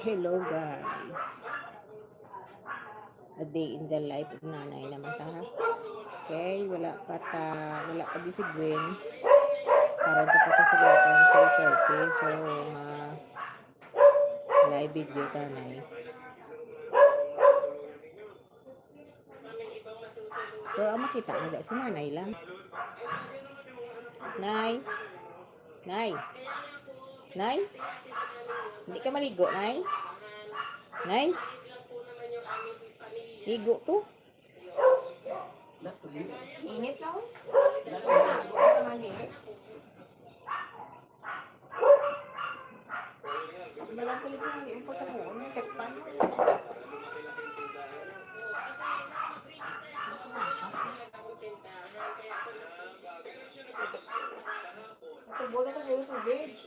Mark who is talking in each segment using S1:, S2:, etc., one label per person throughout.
S1: Hello guys. A day in the life of nanay naman ta ha. Okay, wala pa di si Gwen. Karon ta pa sa gatan 3:30. So live video tanay. Pero ang makita nga si nanay lang. Nay. Nay. Nay. Hindi ka maligo, Nay? Nay? Ligo to? Init daw? Malang kulit na hindi mo sa mo. Tekpan. Bola ka bola tubig.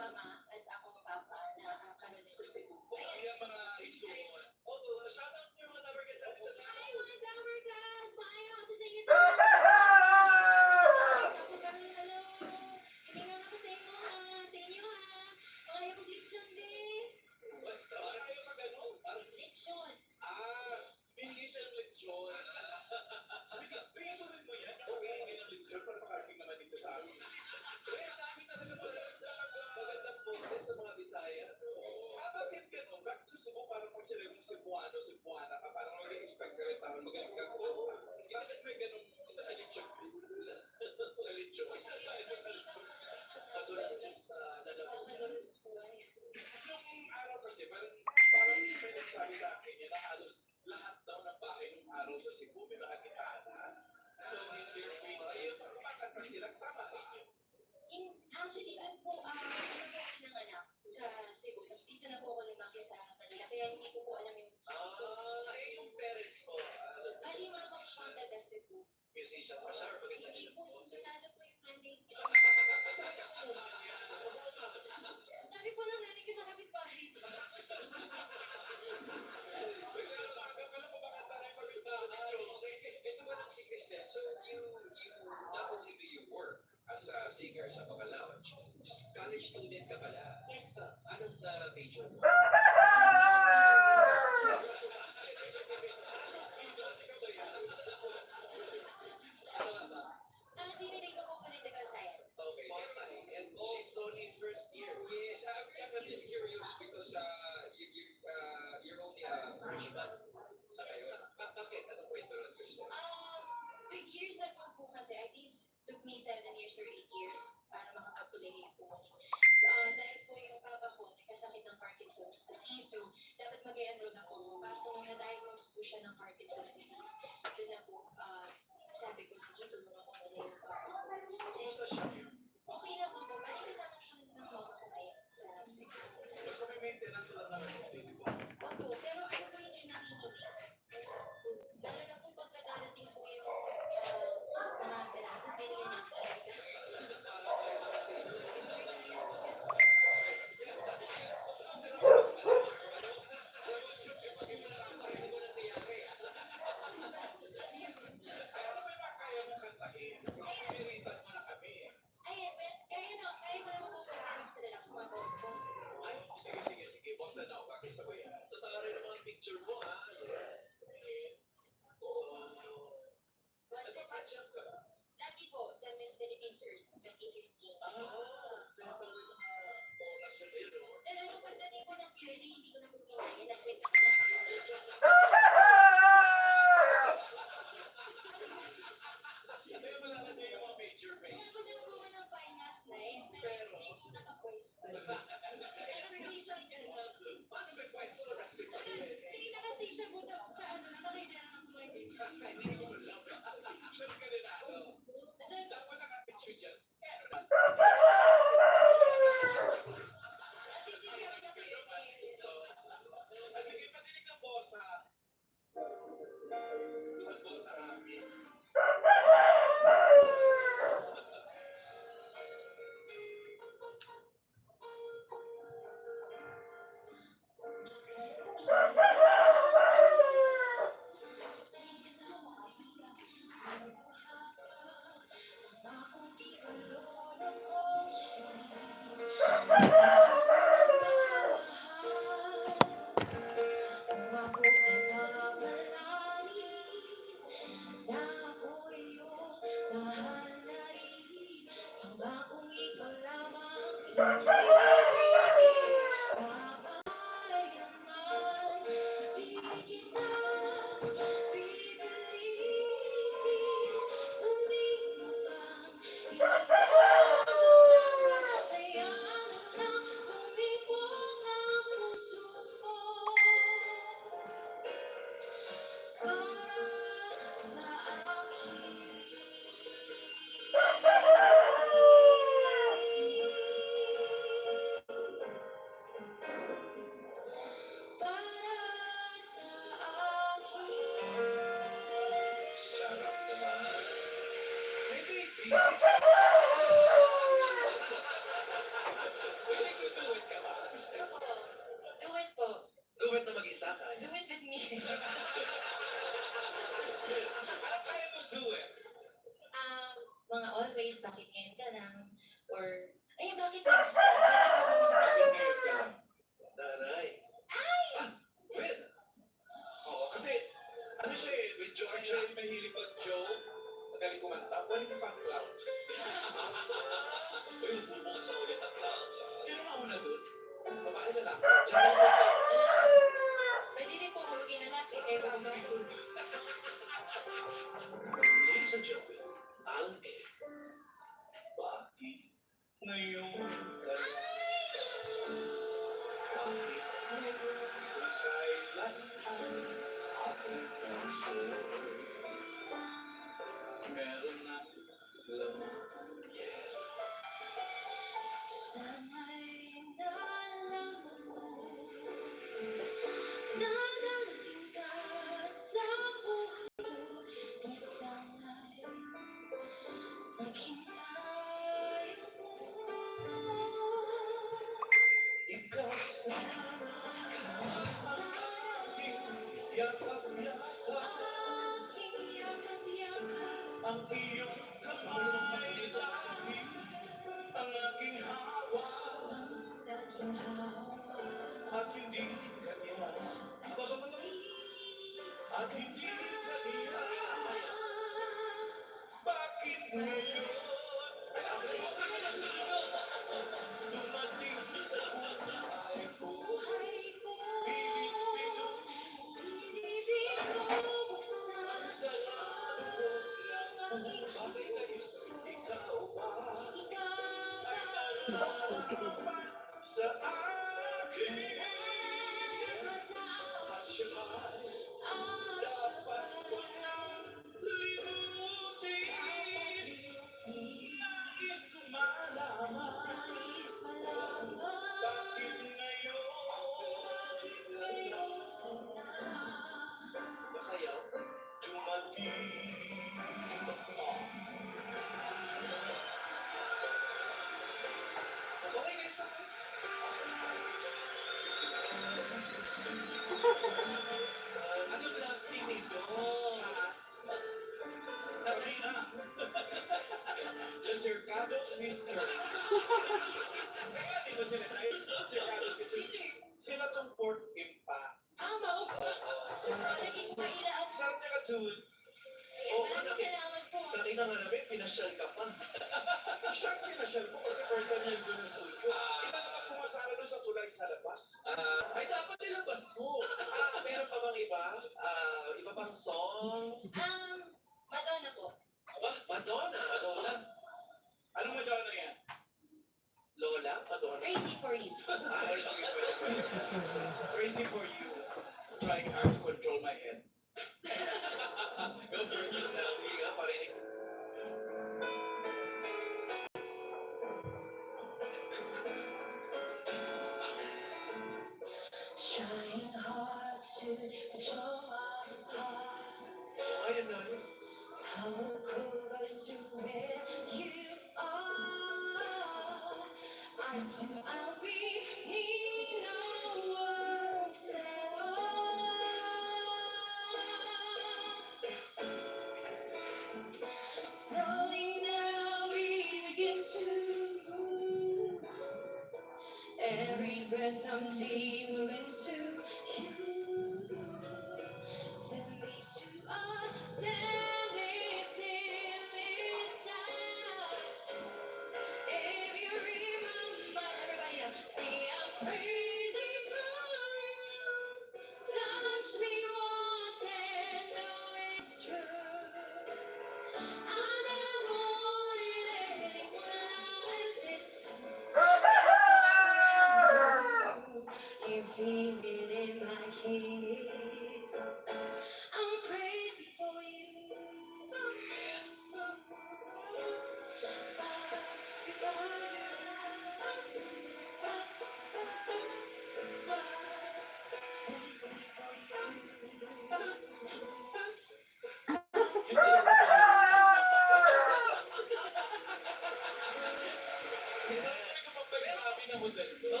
S2: Ito pa ba yung happy na model mo?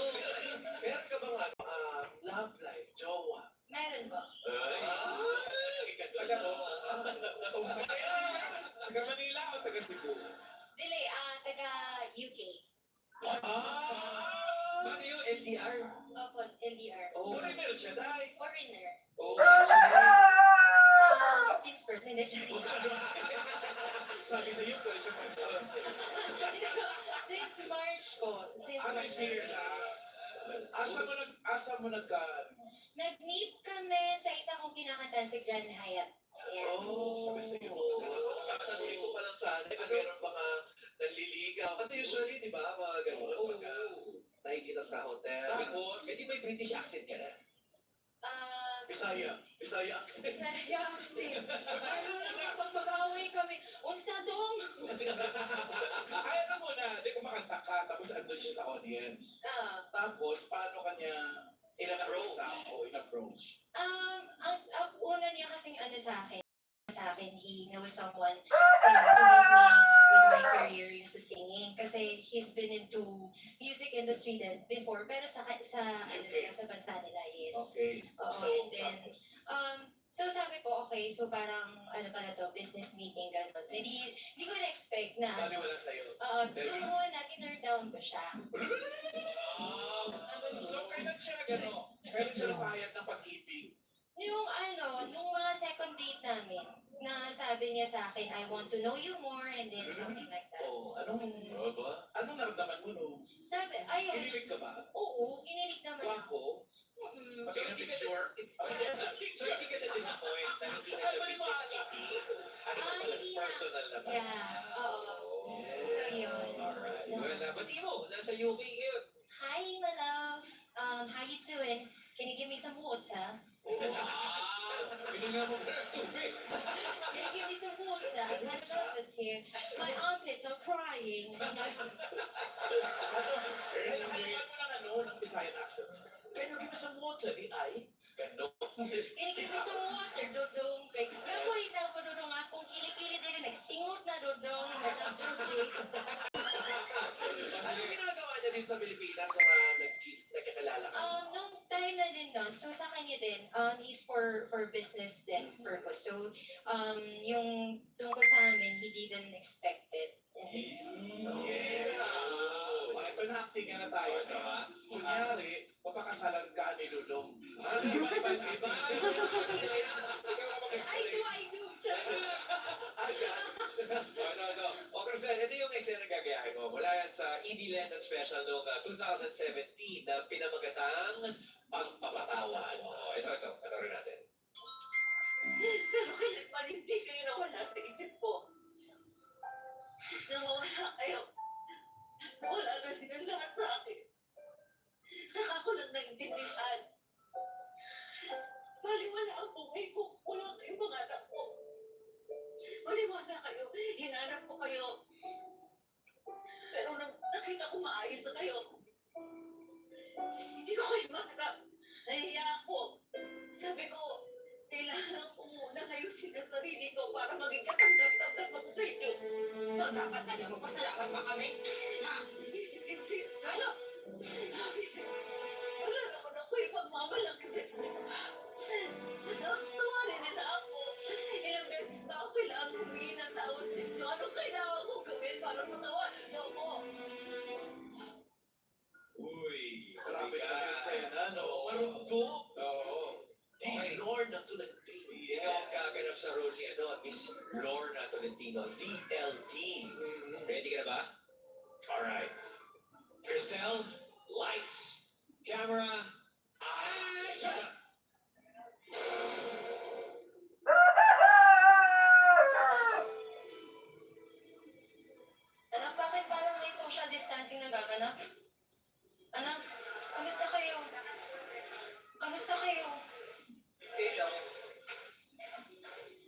S2: Meron ka bang love life, jowa?
S3: Meron po.
S2: Taga taga Manila o taga Cebu?
S3: Dili, taga UK.
S2: Ano yung LDR?
S3: Opo, LDR.
S2: Foreigner siya, dahil.
S3: Foreigner. Since birth, hindi siya.
S2: Sabi sa iyo, pwede siya pagkakas.
S3: Since March po. Since
S2: Ano
S3: March.
S2: year na? Asa mo
S3: Nag-meet kami sa isa kong kinakantahan sa Grand Hyatt. Ayan.
S2: Sabi sa iyo, tapos ko pa lang sana, meron mga nanliligaw. Kasi usually, di ba, mga gano'n, pagka nakikita sa hotel. Tapos, hindi may British accent ka na? Bisaya.
S3: Bisaya accent. Ano naman, pag mag-away kami, unsa dong?
S2: Ay, ano mo na, di kumakanta ka, tapos andun siya sa audience. Tapos, paano kanya in-approach?
S3: Ang una niya kasing ano sa akin, he knows someone saying to help me with my career used to singing. Kasi he's been into music industry then before, pero sa bansa nila, yes.
S2: Okay.
S3: Oo, and then, so sabi ko, okay, so parang, ano pala to, business meeting, gano'n. Hindi ko na-expect na,
S2: Wala sa'yo.
S3: doon na, tinurn down ko siya.
S2: So, kailan siya gano'n? Kailan siya napahayag ng pag-ibig?
S3: Nung mga second date namin, na sabi niya sa akin, I want to know you more, and then something like that.
S2: Anong naramdaman mo no?
S3: Sabi, ayun.
S2: Kinilig ka ba?
S3: Oo, kinilig naman ako.
S2: Wako?
S4: So, hindi ka na-disappoint na hindi na siya business meeting. Ano ka pala, personal naman.
S3: Yeah, oo. So, yun.
S4: Alright. Well, bati mo, nasa UK ngayon.
S3: Hi, my love. How you doing? Can you give me some water?
S2: Pinunga mo ba ng tubig?
S3: Can you give me some water? I'm kind of nervous here. My armpits are crying.
S2: Ano mo ng Visayan accent? Can you give me some water, di ay? Gano?
S3: Can you give me some water, dodong? Gagawin na ako dodong akong kilikili din. Nagsingot na dodong. Madam Georgie.
S2: Ano ginagawa niya din sa Pilipinas sa mga nagkakilala ka?
S3: Nung time na din nun, so sa kanya din, he's for business din purpose. So, yung tungkol sa amin, he didn't expect it.
S2: Ito na, acting na tayo. Kunyari, papakasalan ka ni Lulong. Iba.
S3: I do.
S4: No. O, Crystal, ito yung eksena gagayahin mo. Mula yan sa ED Lenten Special noong 2017 na pinamagatang Pagpapatawan. Ito rin natin.
S5: Pero kailan man hindi kayo nawala sa isip ko. Nawawala kayo. Wala na din ang lahat sa akin. Saka ko lang naintindihan. Baliwala ang buhay ko. Wala kayong mga anak ko. Baliwala kayo. Hinanap ko kayo. Pero nang nakita ko maayos na kayo, hindi ko kayo mahanap. Nahiya ako. Sabi ko, kailangan ko muna kayo sa sarili ko para maging katanggap-tanggap ako sa inyo.
S3: So, dapat na magpasalamat pa kami. Ha?
S5: Hindi.
S3: Ano?
S5: Wala naman ako ipagmamalaki sa inyo. Tuwalin nila ako. Ilang beses na ako kailangan humingi ng tawad sa inyo. Anong kailangan ko gawin para matawanan niyo ako?
S4: Uy,
S2: Grabe ka na sa'yo na, no? Marugtog.
S4: Oo.
S2: Di Lorna Tolentino.
S4: Ikaw ang gaganap sa role ni Miss Lorna Tolentino, DLT. Ready ka na ba? Alright. Crystal, lights, camera, action!
S3: Anak, bakit parang may social distancing na gaganap? Anak, kamusta kayo? Kamusta kayo?
S5: Hello.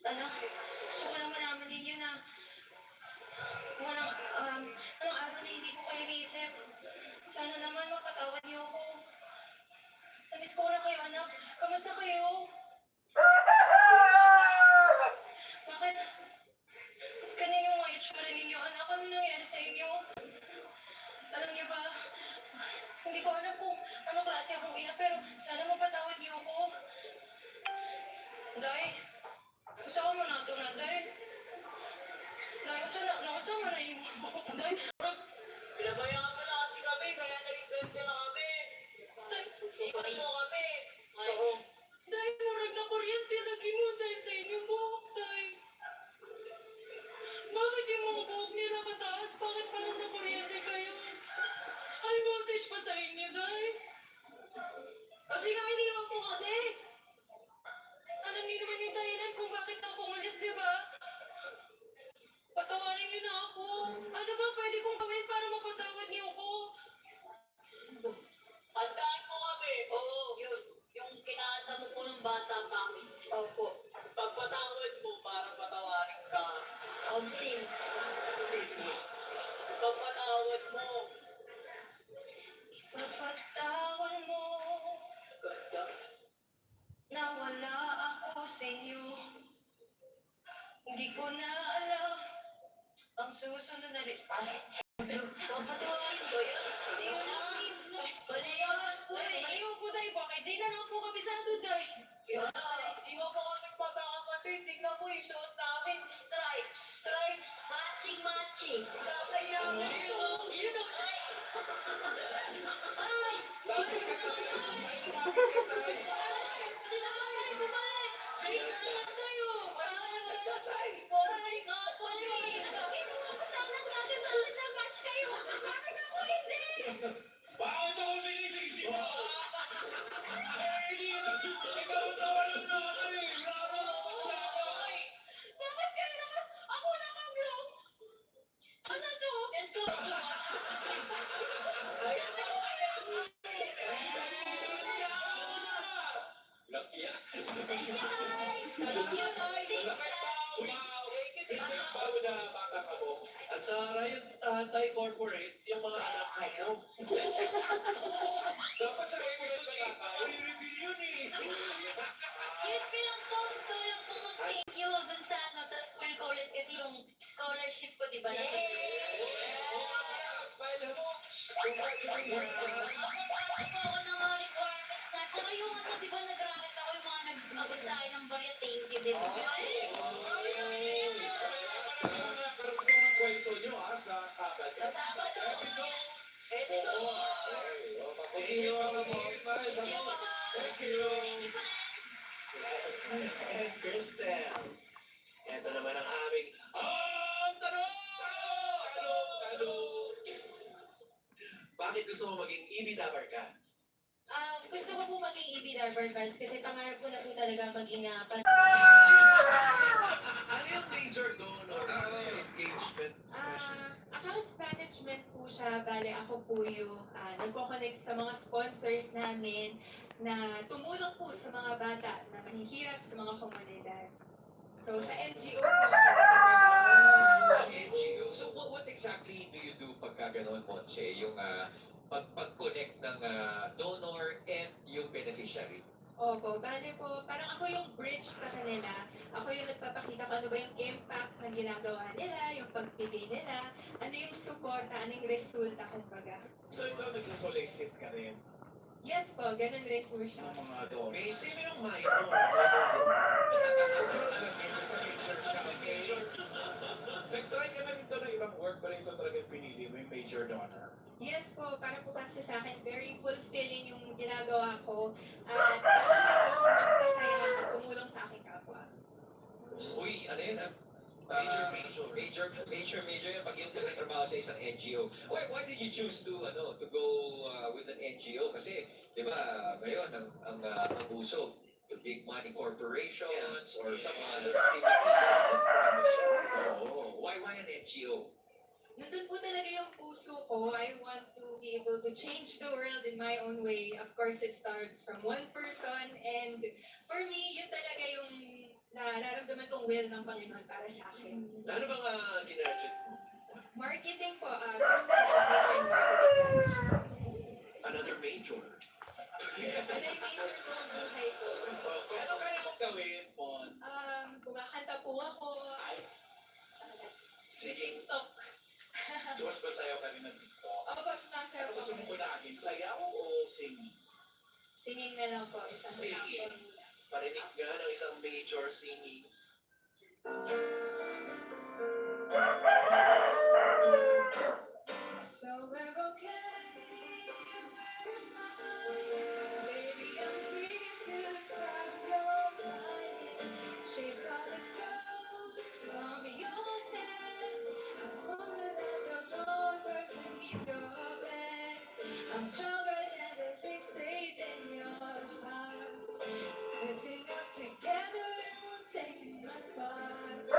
S3: Anak, gusto ko lang malaman ninyo na walang araw na hindi ko kayo naisip. Sana naman mapatawad niyo ako. Namiss ko na kayo, anak. Kamusta kayo? Bakit? Ba't ganyan yung mga itsura ninyo, anak? Ano nangyari sa inyo? Alam Hindi ko alam kung anong klase akong ina, pero sana mapatawad niyo ako. Day, kasama mo na ito na, Day. Day, nakasama na yung mga ko, Day.
S5: Pinabayaan mo na kasi kami, kaya naging ganito na kami. Sipan mo kami. Oo.
S3: Day, murag na kuryente lagi mo, Day, sa inyong buhok, Day. Bakit yung mga buhok niyo nakataas? Bakit parang na kuryente kayo? High voltage pa sa inyo, Day.
S5: Kasi nga hindi naman po kami.
S3: Alam niyo naman yung dahilan kung bakit ako umalis, di ba? Patawarin niyo na ako. Ano ba pwede kong gawin para mapatawad niyo ako?
S5: Tandaan mo kami. Oo, yun. Yung kinakanta mo po ng bata pa.
S3: Opo.
S5: Pagpatawad mo para patawarin ka.
S3: Obsin.
S5: Pagpatawad mo.
S3: Pagpatawad mo na wala ako sa inyo. Hindi ko na alam ang susunod na lipas.
S5: Pagpatawarin ko yan.
S3: Hindi ko na
S5: Baliyan po eh.
S3: Ayaw ko, Day. Bakit? Di na lang po kabisado, Day.
S5: Yun na. Di mo po kami pagkakapatid. Tingnan mo yung suot namin. Stripes. Stripes. Matching, matching. Kakaya mo yun. Yun ang ay. Ay! Sinakay, bumalik! Ay, naman tayo! Ay, bumalik nga ako eh! Kasalan natin bakit na-match kayo? Bakit ako hindi?
S4: Bakit ako sinisisi mo? Ikaw na walang nanay. Laro mo sa akin.
S5: Bakit kayo naman? Ako nakablog! Ano to? Ito!
S4: Lakiya.
S5: Thank you, Nay! Thank you, Nay!
S4: Bago na bata ka mo.
S2: At Tara, yung tatay corporate, yung mga anak mo.
S4: Dapat sa kayo gusto na i-reveal yun eh.
S5: Excuse me lang po, gusto lang po mag-thank you dun sa sa school ko ulit kasi yung scholarship ko, di ba?
S4: File mo.
S5: Nakapasok po ako ng mga requirements na. Tsaka yung di ba nag-racket ako yung mga nag-abot sa akin ng barya, thank you din.
S4: Karugtong ng kwento nyo ha, sa Sabado.
S5: Sa Sabado.
S4: Thank you. Thank you.
S2: And Cristel. Ito naman ang aming tanong! Bakit gusto mo maging EB Dabarkans?
S3: Gusto ko po maging EB Darbar Fans kasi pangarap ko na po talaga maging
S2: Ano yung major goal or engagement specialist?
S3: accounts management po siya. Bale, ako po yung nagko-connect sa mga sponsors namin na tumulong po sa mga bata na mahihirap sa mga komunidad. So, sa NGO po.
S4: NGO. So what exactly do you do pagka gano'n, Monche? Yung pag-connect ng donor and yung beneficiary?
S3: Opo, bale po, parang ako yung bridge sa kanila. Ako yung nagpapakita kung ano ba yung impact ng ginagawa nila, yung pagpili nila, ano yung support, ano yung resulta, kumbaga.
S2: So ikaw nagsasolicit ka rin
S3: Yes po, ganun rin po siya.
S2: ng mga donors. Sino yung minor?
S4: Nag-try ka na dito ng ibang work, pero ito talaga yung pinili mo, yung major donor.
S3: Yes po, para po kasi sa akin, very fulfilling yung ginagawa ko. At nakakita ko magpasaya at tumulong sa aking kapwa.
S4: Uy, ano yun? Major yung pag yung nagtrabaho sa isang NGO. Why did you choose to go with an NGO? Kasi, di ba, ngayon, ang uso, the big money corporations or some other activities. Oh, why an NGO?
S3: Nandun po talaga yung puso ko. I want to be able to change the world in my own way. Of course, it starts from one person. And for me, yun talaga yung nararamdaman kong will ng Panginoon para sa akin.
S2: Ano bang ginadget mo?
S3: Marketing po, business and marketing.
S2: Another major.
S3: Ano yung major ko ang buhay ko?
S2: Ano kaya mong gawin, Mon?
S3: Kumakanta po ako.
S2: Sige.
S3: TikTok.
S2: Mas masayaw ka rin ng TikTok.
S3: Ako, sumasayaw
S2: Ano gusto
S3: ako.
S2: mo ko na akin? Sayaw?
S3: singing na lang po, isang
S2: Sige.
S3: sample.
S2: Parinig nga ng isang major singing.
S3: So we're okay, we're fine. Baby, I'm free to stop your lying. Chase all the ghosts from your head. I'm stronger than those roses beneath your bed. I'm stronger than the big safe in your heart. Lifting up together and we'll take them apart. A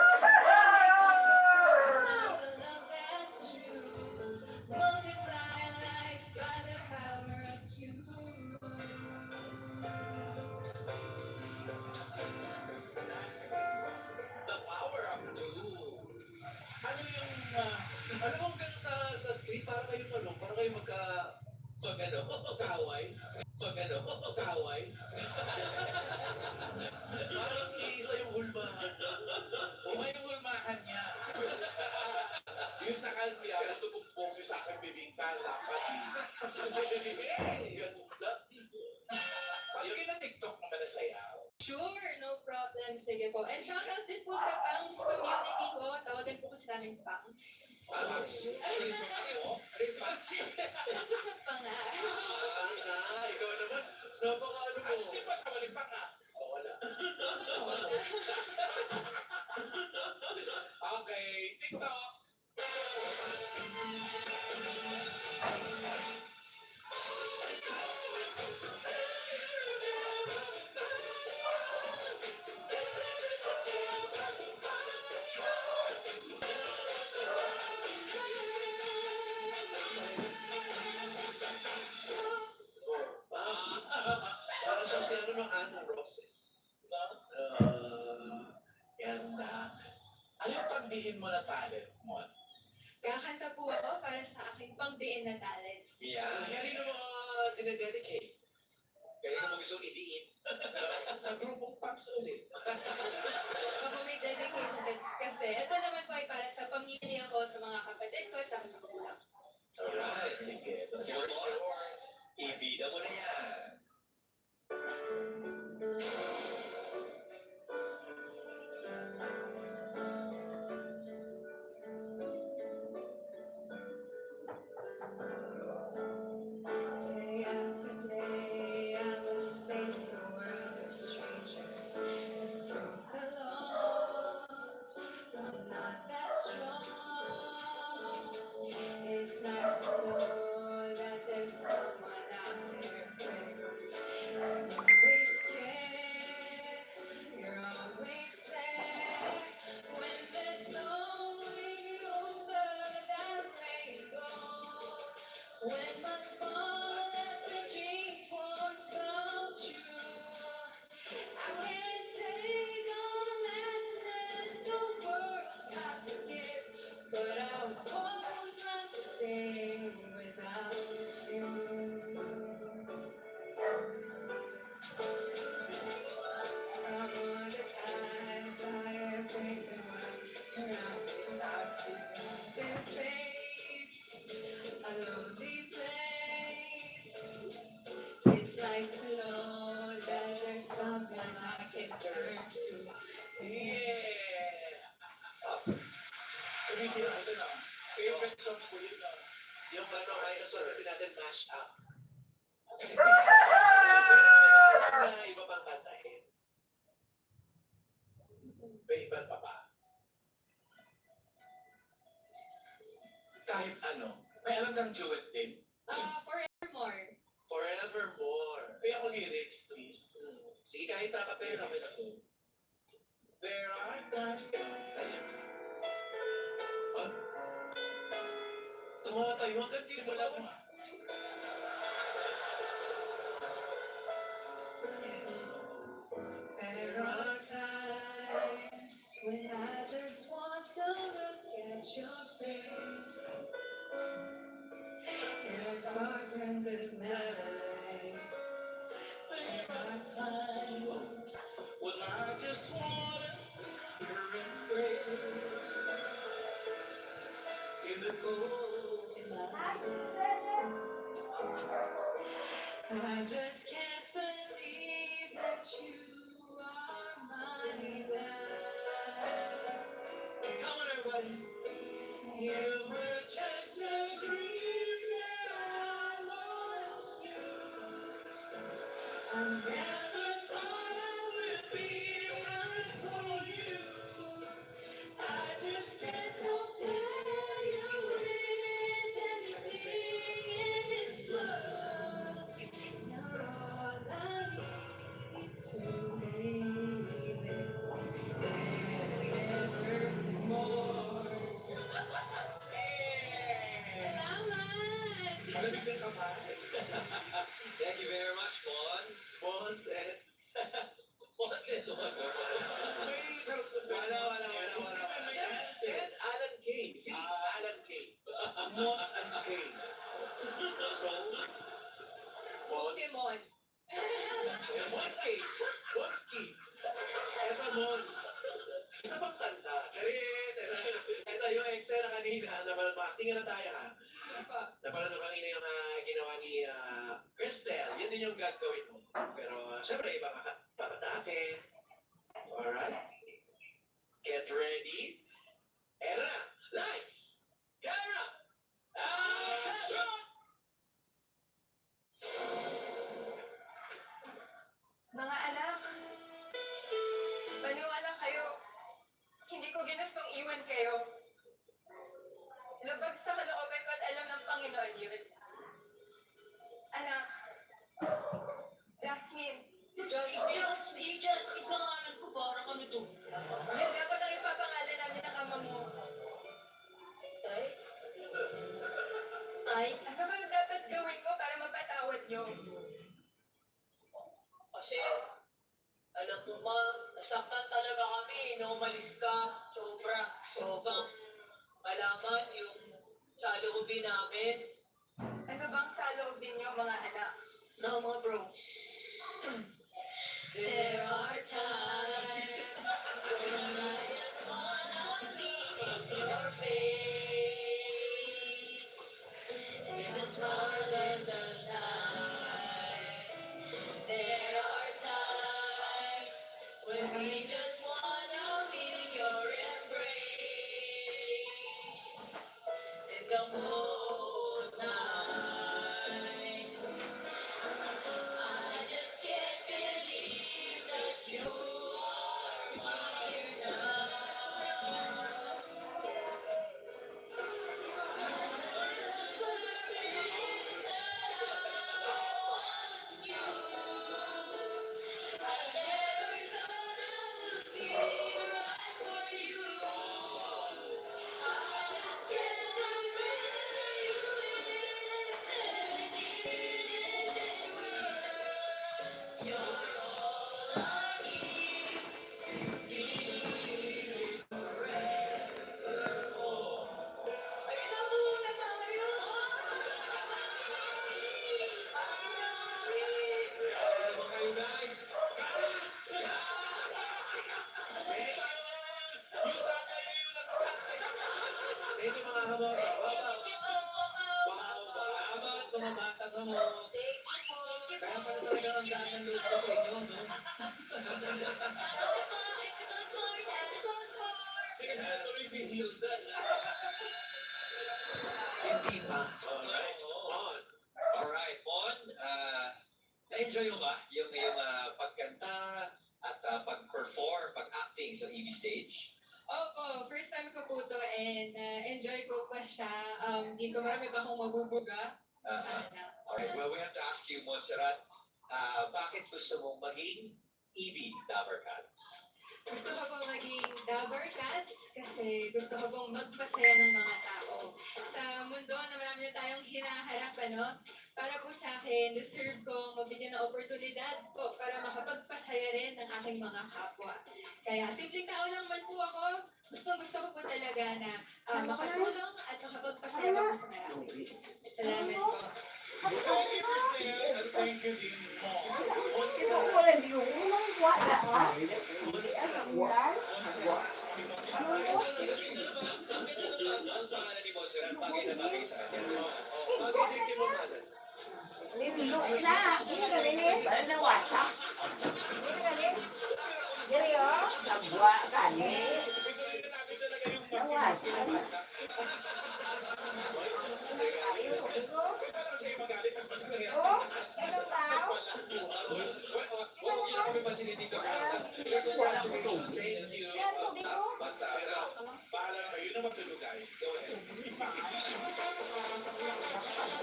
S3: love that's true. Multiply life by the power of two.
S2: The power of two. Ano yung, ano bang ganun sa script? Para kayong ano? Para kayong magkaway? Magkaway? Parang iisa yung hulmahan. O may hulmahan niya. Yung sa kalbiya, yung tumugbong yung sa akin bibingka, dapat. Ganun lang. Pag yun na TikTok naman na sayaw.
S3: Sure, no problem. Sige po. And shoutout din po sa Pangs community ko. Tawagan po kasi namin Pangs.
S2: Tapos
S3: Tapos na pa nga.
S2: ikaw naman, napaka ano mo. Sino ba sa waling panga? O, wala. Okay, TikTok. Parang siya si ano ng Ana Roses. Ganda. Ano yung pagdiin mo na talent mo?
S3: Kakanta po ako para sa aking pangdiin na talent.
S2: Yeah. Yan yung mga dinededicate.
S4: Kaya mo gusto idiin.
S2: Sa grupong Paps ulit.
S3: Ako may dedication din. Kasi ito naman po ay para sa pamilya ko, sa mga kapatid ko, tsaka sa kulang.
S2: Alright, sige.
S4: Yours. Ibida mo na yan.
S3: Day after day, I must face the world of strangers that don't belong. I'm not that strong. It's nice to know that there's someone out there praying for me. I'm always scared. You're always there when there's no way over that rainbow. When my smallest of dreams won't come true, I can't take all madness the world has to give, but I won't just stay without you. Some of the times I have taken one around without you. This face, a lonely place. It's nice to know that there's someone I can turn to.
S2: Yeah! Umitin ako na. Favorite song ko yun na. Yung ano, Dinosaur kasi natin mash up. Na iba pang kantahin. May iban pa ba? Kahit ano. May alam kang duet din.
S3: Forevermore.
S2: Forevermore. Kaya ako lyrics, please. Sige, kahit nakapera. There are times... Ayun. Ah? Tumatayo hanggang simula mo.
S3: There are times when I just want to look at your face. It's dark in this night. There are times
S2: When I just wanna hear your embrace in the cold
S3: I just can't believe
S2: Malamig ng kamay.
S4: Thank you very much, Mons.
S2: Mons and...
S4: Mons and what?
S2: Wala. And Alan K. Alan K. Mons and K. So,
S3: Pokemon.
S2: Mons K. Mons K. Eto Mons. Isa pang kanta. Ito yung eksena kanina. Acting na tayo ha. Napanood ko kanina yung ginawa ni Cristel. Yun din yung gagawin mo. Pero syempre, iba kakatake. Alright? Get ready. Eto na. Lights. Camera. Action!
S3: Mga anak, maniwala kayo. Hindi ko ginustong iwan kayo. Labag sa kalooban ko at alam ng Panginoon yun. Anak, Jasmine,
S5: Ipangalan ko parang ano to?
S3: yan dapat ang ipapangalan namin ng ama mo.
S5: Tay? Tay?
S3: Ano ba yung dapat gawin ko para mapatawad niyo?
S5: Kasi, alam mo ma, nasaktan talaga kami nung umalis ka. Sobrang malaman yung saloobin namin.
S3: Ano bang saloobin niyo mga anak?
S5: No, mga bro. There are times when I just wanna be in your face. In the smile and the time. There are times when we just wanna feel your embrace. And the whole night, I just can't believe that you are mine now.
S4: Ano naman kayo, guys?
S2: Thank you mga kamosa.
S4: Salamat, mga bata ka mo. Kaya pala talaga ang daan ng loob ko sa inyo, no? Kasi natuloy si Hilda.
S2: Hindi pa.
S4: Alright, Mon. Alright, Mon. Na-enjoy mo ba yung pagkanta at pag-perform, pag-acting sa TV stage?
S3: Opo, first time ko po to and enjoy ko pa siya. Dito marami pa akong mabubuga. Sana.
S4: Alright, well, we have to ask you, Montserrat, bakit gusto mong maging EB Dabber Cats?
S3: Gusto ko pong maging Dabber Cats kasi gusto ko pong magpasaya ng mga tao. Sa mundo na marami na tayong hinaharap, ano? Para po sa akin, deserve kong mabigyan ng oportunidad po para makapagpasaya rin ng aking mga kapwa. Kaya simpleng tao lang man po ako, gusto ko po talaga na makatulong at makapagpasaya po sa marami. Salamat po.
S4: Thank you, Christine, and thank you, din, Mon. Ang pangalan ni Montserrat, bagay na bagay sa kanya.
S2: Bagay din kay Mamada.
S4: Kami pa sila dito. Congratulations. Thank you.
S2: Bahala na kayo na matulog guys. Go ahead.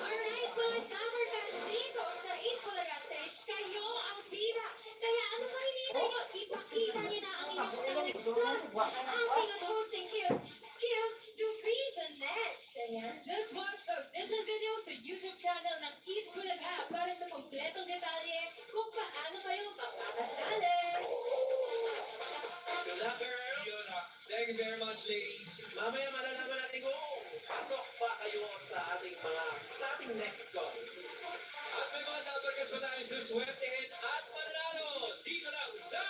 S3: Alright, mga Dabber Cats dito sa Eat Bulaga Stage, kayo ang
S2: ating next call.
S4: At may mga tabagas pa tayong suswertehin at mananalo dito lang sa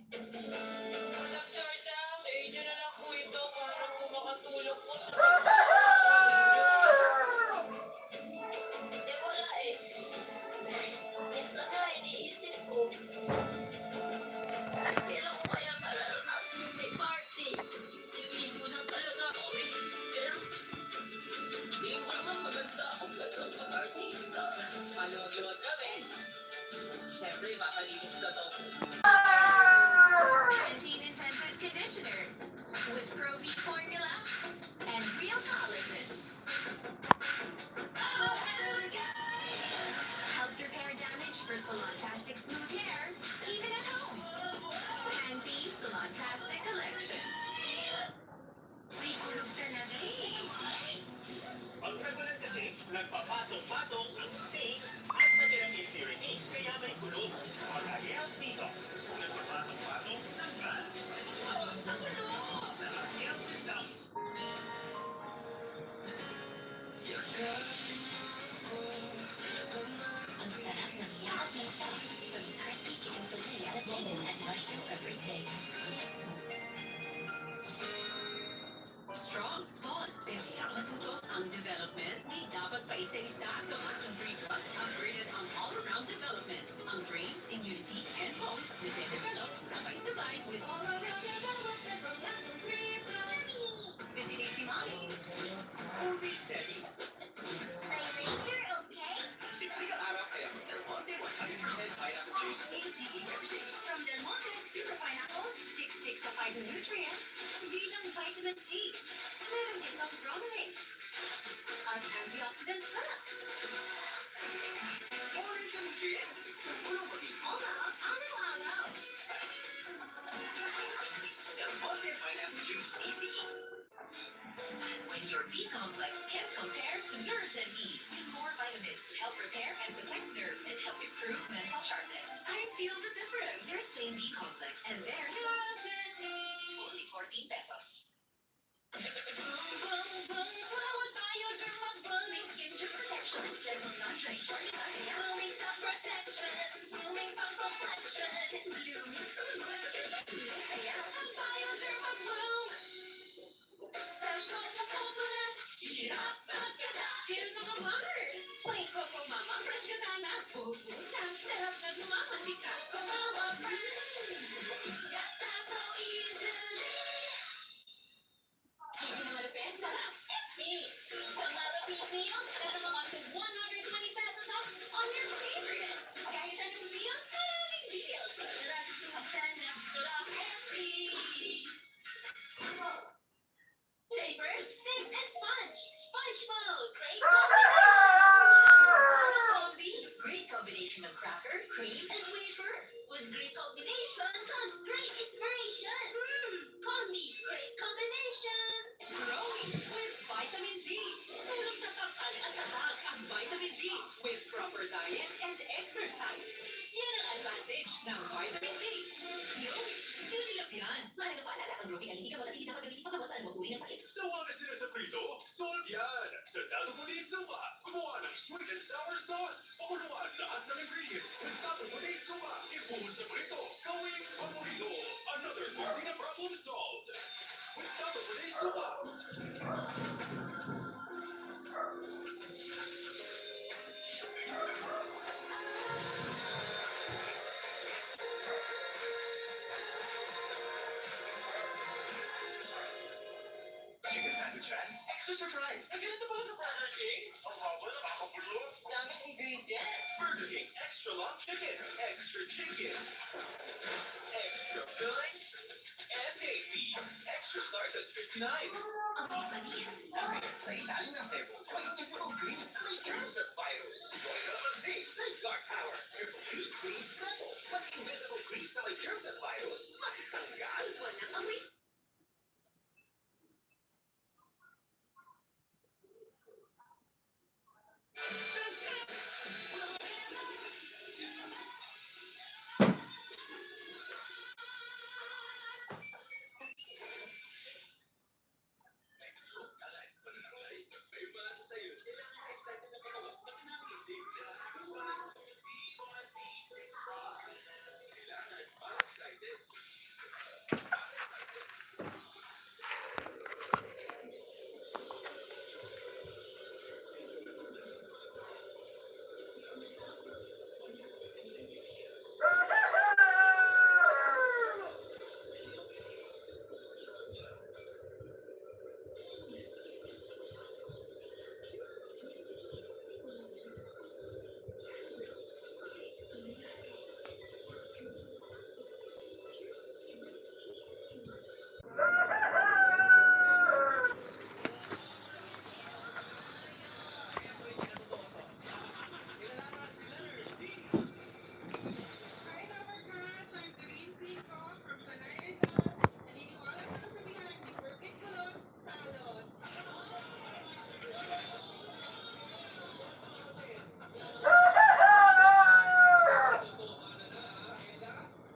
S3: Madam Georgia, sa inyo na lang po ito para po makatulong po sa pagpapalagay ninyo. Eh, wala eh. Minsan nga, iniisip ko, kailan ko kaya mararanasan yung may party? Hindi lang talaga ako eh. Pero, hindi ko naman maganda akong gano'n mag-artista. Maluwag-luwag kami. Siyempre, mapalinis ka to. Pantene Intensive Conditioner with Pro-V formula and real collagen. Oh, hello guys! Helps repair damage for salon-tastic smooth hair, even at home. Pantene Salon-tastic Collection. Free kulog talaga eh.
S2: Ang kagulan kasi, nagpapatong-patong ang steaks at natirang impurities kaya may kulog. Mag-ahealth dito. Nagpapatong-patong, tanggal.
S3: Sa kulog!
S2: Nag-ahealth dito.
S3: Ang sarap ng yakap ng sauce from crispy chicken tortilla, lemon, and marshmallow pepper steak. Strong, tall, pero nakatuto ang development. Di dapat pa isa-isa sa Action 3 Plus upgraded ang all-around development. Ang brain, immunity, and bones nade-develop sabay-sabay with all-around development from Action 3 Plus. Visit AC Mommy.
S2: Always steady.
S3: You're okay?
S2: Siksik ang araw kaya mag Del Monte 100% pineapple juice ACE every day.
S3: From Del Monte Super Pineapple, 6 of phytonutrients, bilang vitamin C. Meron din ng bromelain at antioxidants pa.
S2: Orange and kids. Walang maging
S3: Araw-araw.
S2: Del Monte pineapple juice ACE.
S3: When your B complex can't compare to Nourishment E, with more vitamins to help repair and protect nerves and help improve mental sharpness. I feel the difference. There's plain B complex and there's Nourishment E. Only 14 pesos. Bawat bioderm mag-bang may skincare protection. Gentle nourishing formula. Blooming sun protection. Blooming pang complexion. Blooming sun protection. Kaya ang bioderm mag-bloom. Sa coconut, hirap magkadasyon mga mothers. May coco mama, fresh ka na. Buhos-buhos lang, sarap na dumamandika. Kumawa pa. Gata so easily. Hindi naman depend, sarap. FP. Sa mga meals, meron mga up to 120 pesos off on your favorites. Kahit anong meals, maraming deals. Rasa sumasan na sarap FP. Paper, stick, and sponge. Sponge mode. Great combination. Great combination of cracker, cream, and wafer. With great combination comes great inspiration. Combi's great combination. Growing with vitamin D. Tulong sa pagkal at tahag ang vitamin D with proper diet and exercise. Yan ang advantage ng vitamin D. Growing. Yun lang yan. Mahalaga paalala ang growing ay hindi ka matatili dapat gamitin pagkawa sa anumang uri ng sakit.
S2: Sawa na sila sa prito? Solve yan! Sa Tato Puti Suba, gumawa ng sweet and sour sauce. Pakuluan lahat ng ingredients with Tato Puti Suba. Ibuhos sa prito. Gawing paborito. Another kusina problem solved. With Tato Puti Suba. Chicken sandwiches. Extra surprise. Ang ganda pala sa Burger King. Ang haba na makakabulot.
S3: Daming ingredients.
S2: Burger King extra long chicken. Extra chicken. Extra filling. And tasty. Extra stars at 59.
S3: Ang panis.
S2: Kasi sa ilalim ng sebo, may invisible greens na may germs at virus. Gawin ka naman Z, Safeguard Power. Triple B, Green Simple. Pati invisible greens na may germs at virus, mas tanggal.
S3: Walang amoy.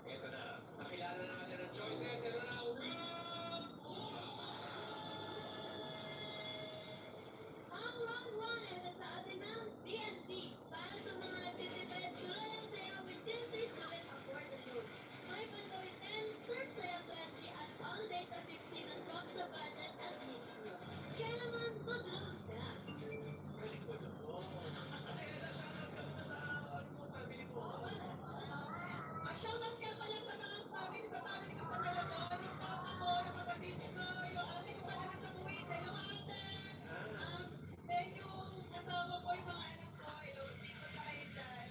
S4: Ito na. Nakilala na natin ang choices. Ito na.
S3: Ang round 1 ay sa atin ng TNT. Para sa mga nagtitipid, tuloy ang sayo with TNT Sulit Afford the News. May Pantawid 10, Surf Sayo 20 at All Data 50 na swak sa budget at needs mo. Kaya naman, mag-load ka.
S5: Shoutout ka pala sa mga family ko sa Melodon, yung mama ko, yung kapatid ko, yung ate ko pala sa buwit, hello ate. Then yung asawa ko, yung mga anak ko, hello, speak ko na kayo dyan.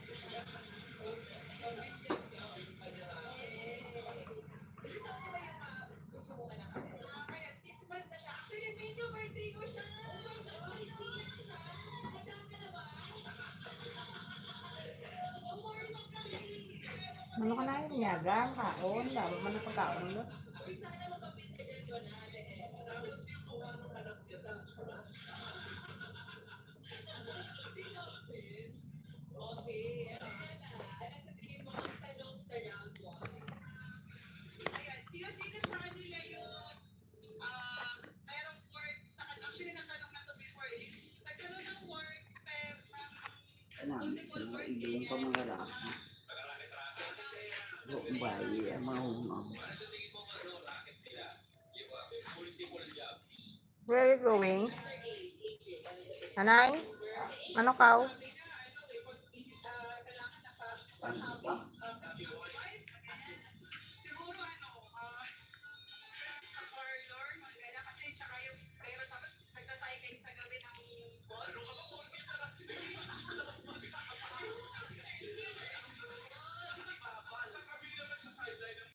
S5: Gusto ko ba yung gusto mo ka na kasi? Kaya 6 months na siya. Actually, medyo birthday ko siya. Nagdaan ka na ba? Umorong kami.
S1: Ano ka na yung niyagang kaon? Dami man ang pagkaon mo.
S5: Ay, sana makapintigan ko na. Tapos yung kuha ng anak niya, tapos na. Tinapin. Okay. Ano sa tingin mo ang tanong sa round 1? Ayan, sino sa kanila yung merong work sa actually nagtanong na to before eh. Nagkaroon ng work multiple work
S6: Yung pamamalaki. Yung bayi, ang mahumang.
S1: Where are you going? Nanay? Ano ka?
S6: Ano ba?